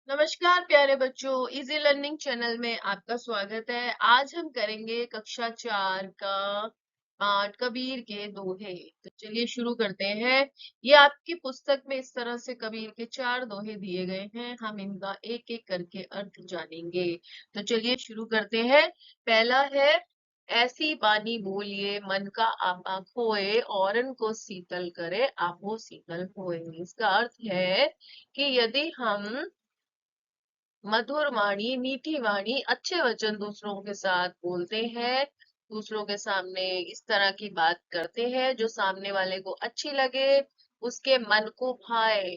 नमस्कार प्यारे बच्चों, इजी लर्निंग चैनल में आपका स्वागत है। आज हम करेंगे कक्षा 4 का पाठ कबीर के दोहे। तो चलिए शुरू करते हैं। ये आपकी पुस्तक में इस तरह से कबीर के 4 दोहे दिए गए हैं। हम इनका एक एक करके अर्थ जानेंगे। तो चलिए शुरू करते हैं। पहला है, ऐसी बानी बोलिए मन का आपा खोए, औरन को शीतल करे आपो शीतल होए। इसका अर्थ है कि यदि हम मधुर वाणी, मीठी वाणी, अच्छे वचन दूसरों के साथ बोलते हैं, दूसरों के सामने इस तरह की बात करते हैं जो सामने वाले को अच्छी लगे, उसके मन को भाए,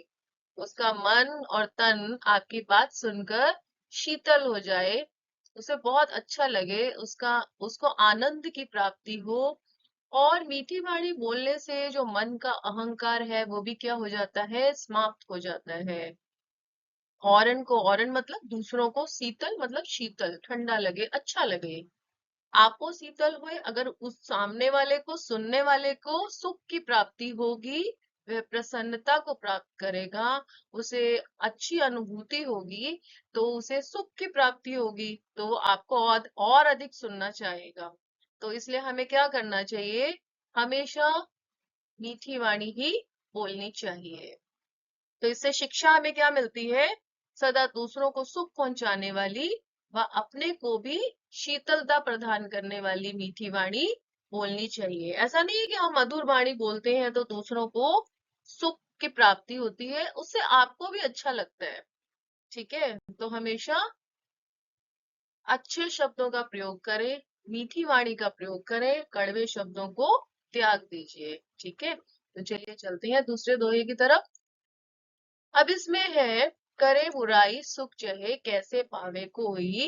उसका मन और तन आपकी बात सुनकर शीतल हो जाए, उसे बहुत अच्छा लगे, उसका उसको आनंद की प्राप्ति हो। और मीठी वाणी बोलने से जो मन का अहंकार है वो भी क्या हो जाता है, समाप्त हो जाता है। हॉर्न मतलब दूसरों को, शीतल मतलब शीतल, ठंडा लगे, अच्छा लगे। आपो शीतल हुए, अगर उस सामने वाले को, सुनने वाले को सुख की प्राप्ति होगी, वह प्रसन्नता को प्राप्त करेगा, उसे अच्छी अनुभूति होगी, तो उसे सुख की प्राप्ति होगी, तो वो आपको और अधिक सुनना चाहेगा। तो इसलिए हमें क्या करना चाहिए, हमेशा मीठी वाणी ही बोलनी चाहिए। तो इससे शिक्षा हमें क्या मिलती है, सदा दूसरों को सुख पहुंचाने वाली व अपने को भी शीतलता प्रदान करने वाली मीठी वाणी बोलनी चाहिए। ऐसा नहीं है कि हम मधुर वाणी बोलते हैं तो दूसरों को सुख की प्राप्ति होती है, उससे आपको भी अच्छा लगता है। ठीक है, तो हमेशा अच्छे शब्दों का प्रयोग करें, मीठी वाणी का प्रयोग करें, कड़वे शब्दों को त्याग दीजिए। ठीक है, तो चलिए चलते हैं दूसरे दोहे की तरफ। अब इसमें है, करे बुराई सुख चहे कैसे पावे कोई,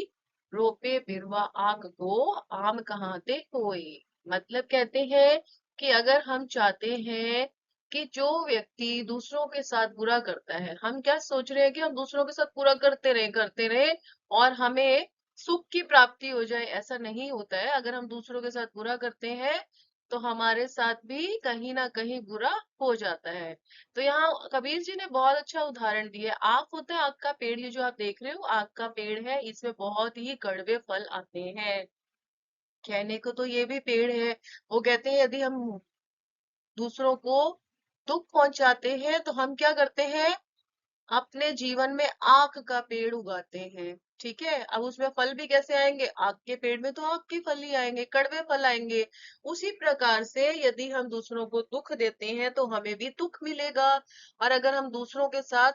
रोपे बिरवा आग को आम कहाते कोई। मतलब कहते हैं कि अगर हम चाहते हैं कि जो व्यक्ति दूसरों के साथ बुरा करता है, हम क्या सोच रहे हैं कि हम दूसरों के साथ बुरा करते रहे और हमें सुख की प्राप्ति हो जाए, ऐसा नहीं होता है। अगर हम दूसरों के साथ बुरा करते हैं तो हमारे साथ भी कहीं ना कहीं बुरा हो जाता है। तो यहाँ कबीर जी ने बहुत अच्छा उदाहरण दिया है। आक होता है, आक का पेड़, ये जो आप देख रहे हो आक का पेड़ है, इसमें बहुत ही कड़वे फल आते हैं। कहने को तो ये भी पेड़ है। वो कहते हैं यदि हम दूसरों को दुख पहुंचाते हैं तो हम क्या करते हैं, अपने जीवन में आक का पेड़ उगाते हैं। ठीक है, अब उसमें फल भी कैसे आएंगे, आक के पेड़ में तो आक के फल ही आएंगे, कड़वे फल आएंगे। उसी प्रकार से यदि हम दूसरों को दुख देते हैं तो हमें भी दुख मिलेगा। और अगर हम दूसरों के साथ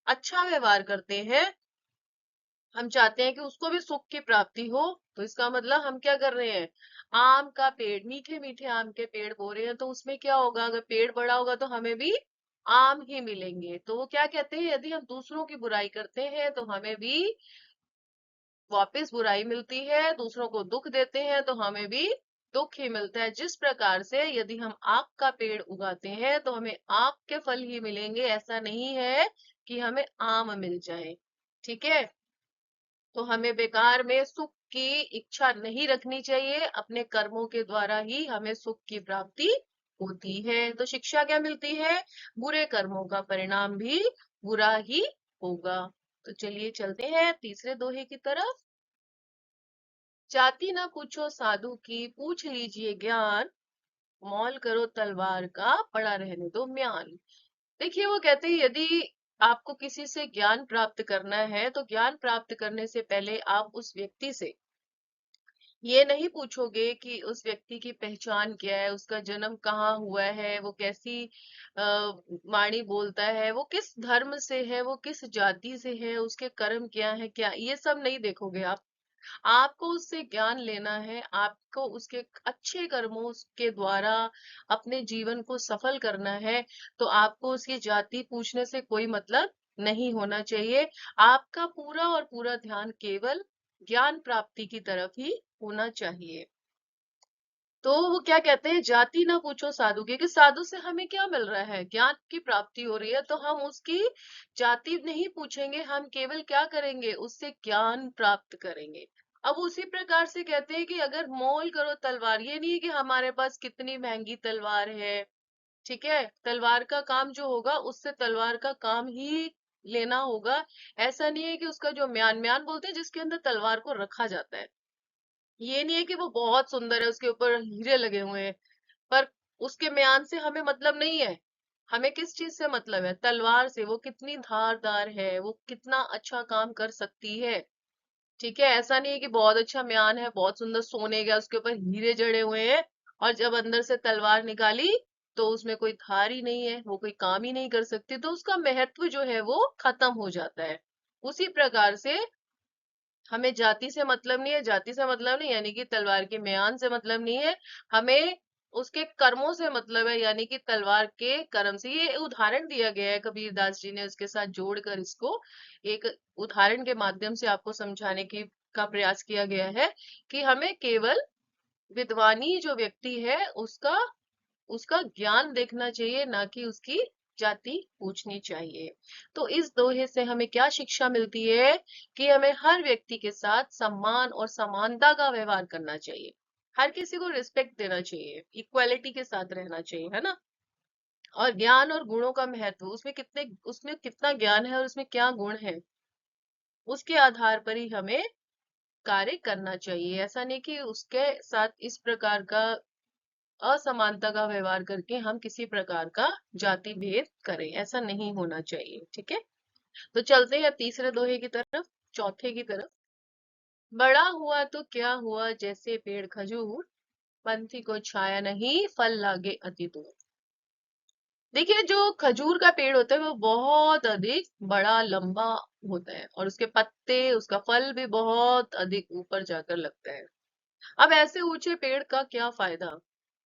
अच्छा व्यवहार करते हैं, हम चाहते हैं कि उसको भी सुख की प्राप्ति हो, तो इसका मतलब हम क्या कर रहे हैं, आम का पेड़, मीठे मीठे आम के पेड़ बो रहे हैं, तो उसमें क्या होगा, अगर पेड़ बड़ा होगा तो हमें भी आम ही मिलेंगे। तो वो क्या कहते हैं, यदि हम दूसरों की बुराई करते हैं तो हमें भी वापस बुराई मिलती है, दूसरों को दुख देते हैं तो हमें भी दुख ही मिलता है। जिस प्रकार से यदि हम आक का पेड़ उगाते हैं तो हमें आक के फल ही मिलेंगे, ऐसा नहीं है कि हमें आम मिल जाए। ठीक है, तो हमें बेकार में सुख की इच्छा नहीं रखनी चाहिए, अपने कर्मों के द्वारा ही हमें सुख की प्राप्ति होती है। तो शिक्षा क्या मिलती है, बुरे कर्मों का परिणाम भी बुरा ही होगा। तो चलिए चलते हैं तीसरे दोहे की तरफ। जाति ना पूछो साधु की पूछ लीजिए ज्ञान, मौल करो तलवार का पड़ा रहने दो म्यान। देखिए, वो कहते हैं यदि आपको किसी से ज्ञान प्राप्त करना है तो ज्ञान प्राप्त करने से पहले आप उस व्यक्ति से ये नहीं पूछोगे कि उस व्यक्ति की पहचान क्या है, उसका जन्म कहाँ हुआ है, वो कैसी वाणी बोलता है, वो किस धर्म से है, वो किस जाति से है, उसके कर्म क्या है, क्या ये सब नहीं देखोगे आप। आपको उससे ज्ञान लेना है, आपको उसके अच्छे कर्मों के द्वारा अपने जीवन को सफल करना है। तो आपको उसकी जाति पूछने से कोई मतलब नहीं होना चाहिए। आपका पूरा और पूरा ध्यान केवल ज्ञान प्राप्ति की तरफ ही होना चाहिए। तो वो क्या कहते हैं, जाति ना पूछो साधु की, कि साधु से हमें क्या मिल रहा है, ज्ञान की प्राप्ति हो रही है, तो हम उसकी जाति नहीं पूछेंगे, हम केवल क्या करेंगे, उससे ज्ञान प्राप्त करेंगे। अब उसी प्रकार से कहते हैं कि अगर मोल करो तलवार, ये नहीं है कि हमारे पास कितनी महंगी तलवार है। ठीक है, तलवार का काम जो होगा उससे तलवार का काम ही लेना होगा। ऐसा नहीं है कि उसका जो म्यान म्यान बोलते हैं जिसके अंदर तलवार को रखा जाता है, ये नहीं है कि वो बहुत सुंदर है, उसके ऊपर हीरे लगे हुए हैं, पर उसके म्यान से हमें मतलब नहीं है। हमें किस चीज से मतलब है? तलवार से। वो कितनी धारदार है, वो कितना अच्छा काम कर सकती है। ठीक है, ऐसा नहीं है कि बहुत अच्छा म्यान है, बहुत सुंदर सोने का उसके ऊपर हीरे जड़े हुए हैं, और जब अंदर से तलवार निकाली तो उसमें कोई धार ही नहीं है, वो कोई काम ही नहीं कर सकती, तो उसका महत्व जो है वो खत्म हो जाता है। उसी प्रकार से हमें जाति से मतलब नहीं है, जाति से मतलब नहीं यानी कि तलवार के म्यान से मतलब नहीं है, हमें उसके कर्मों से मतलब है, यानी कि तलवार के कर्म से। ये उदाहरण दिया गया है कबीर दास जी ने, उसके साथ जोड़कर इसको एक उदाहरण के माध्यम से आपको समझाने की का प्रयास किया गया है कि हमें केवल विद्वानी जो व्यक्ति है उसका उसका ज्ञान देखना चाहिए, ना कि उसकी जाति पूछनी चाहिए। तो इस दोहे से हमें क्या शिक्षा मिलती है कि हमें हर व्यक्ति के साथ सम्मान और समानता का व्यवहार करना चाहिए, हर किसी को रिस्पेक्ट देना चाहिए, इक्वालिटी के साथ रहना चाहिए, है ना। और ज्ञान और गुणों का महत्व, उसमें कितना ज्ञान है और उसमें क्या गुण है, उसके आधार पर ही हमें कार्य करना चाहिए। ऐसा नहीं कि उसके साथ इस प्रकार का असमानता का व्यवहार करके हम किसी प्रकार का जाति भेद करें, ऐसा नहीं होना चाहिए। ठीक है, तो चलते हैं तीसरे दोहे की तरफ, चौथे की तरफ। बड़ा हुआ तो क्या हुआ जैसे पेड़ खजूर, पंथी को छाया नहीं फल लागे अति दूर। देखिए, जो खजूर का पेड़ होता है वो बहुत अधिक बड़ा लंबा होता है, और उसके पत्ते, उसका फल भी बहुत अधिक ऊपर जाकर लगता है। अब ऐसे ऊंचे पेड़ का क्या फायदा,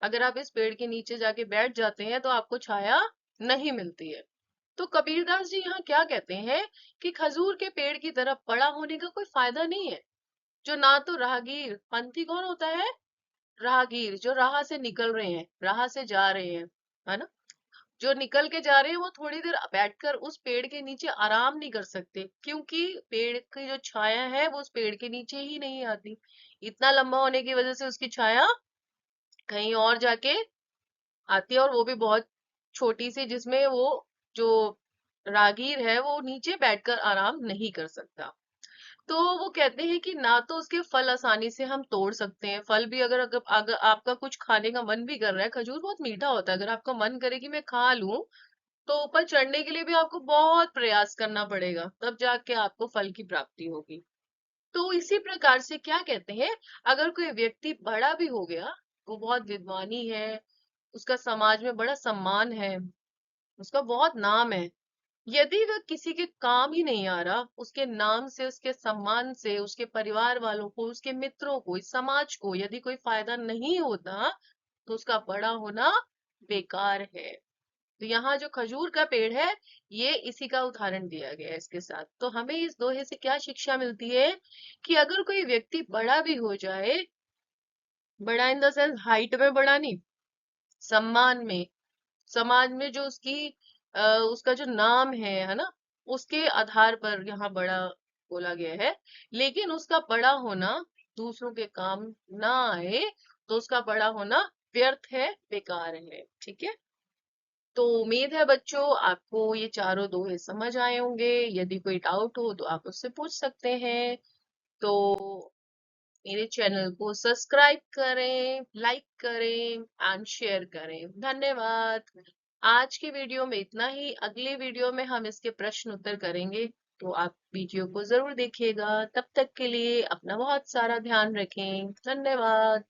अगर आप इस पेड़ के नीचे जाके बैठ जाते हैं तो आपको छाया नहीं मिलती है। तो कबीरदास जी यहाँ क्या कहते हैं कि खजूर के पेड़ की तरफ बड़ा होने का कोई फायदा नहीं है। जो ना तो राहगीर, पंथी कौन होता है? राहगीर, जो राह से निकल रहे हैं, राह से जा रहे हैं, है ना, जो निकल के जा रहे हैं, वो थोड़ी देर बैठकर उस पेड़ के नीचे आराम नहीं कर सकते, क्योंकि पेड़ की जो छाया है वो उस पेड़ के नीचे ही नहीं आती। इतना लंबा होने की वजह से उसकी छाया कहीं और जाके आती है, और वो भी बहुत छोटी सी, जिसमें वो जो रागीर है वो नीचे बैठकर आराम नहीं कर सकता। तो वो कहते हैं कि ना तो उसके फल आसानी से हम तोड़ सकते हैं, फल भी अगर आपका कुछ खाने का मन भी कर रहा है, खजूर बहुत मीठा होता है, अगर आपका मन करे कि मैं खा लूं, तो ऊपर चढ़ने के लिए भी आपको बहुत प्रयास करना पड़ेगा, तब जाके आपको फल की प्राप्ति होगी। तो इसी प्रकार से क्या कहते हैं, अगर कोई व्यक्ति बड़ा भी हो गया, वो बहुत विद्वानी है, उसका समाज में बड़ा सम्मान है, उसका बहुत नाम है, यदि वह किसी के काम ही नहीं आ रहा, उसके नाम से, उसके सम्मान से, उसके परिवार वालों को, उसके मित्रों को, इस समाज को यदि कोई फायदा नहीं होता, तो उसका बड़ा होना बेकार है। तो यहाँ जो खजूर का पेड़ है, ये इसी का उदाहरण दिया गया है इसके साथ। तो हमें इस दोहे से क्या शिक्षा मिलती है कि अगर कोई व्यक्ति बड़ा भी हो जाए, बड़ा इन द सेंस हाइट में बड़ा नहीं, सम्मान में, समाज में जो उसका जो नाम है ना, उसके आधार पर यहाँ बड़ा बोला गया है। लेकिन उसका बड़ा होना दूसरों के काम ना आए, तो उसका बड़ा होना व्यर्थ है, बेकार है। ठीक है, तो उम्मीद है बच्चों आपको ये चारों दोहे समझ आए होंगे। यदि कोई डाउट हो तो आप उससे पूछ सकते हैं। तो मेरे चैनल को सब्सक्राइब करें, लाइक करें एंड शेयर करें। धन्यवाद। आज की वीडियो में इतना ही, अगले वीडियो में हम इसके प्रश्न उत्तर करेंगे, तो आप वीडियो को जरूर देखिएगा। तब तक के लिए अपना बहुत सारा ध्यान रखें। धन्यवाद।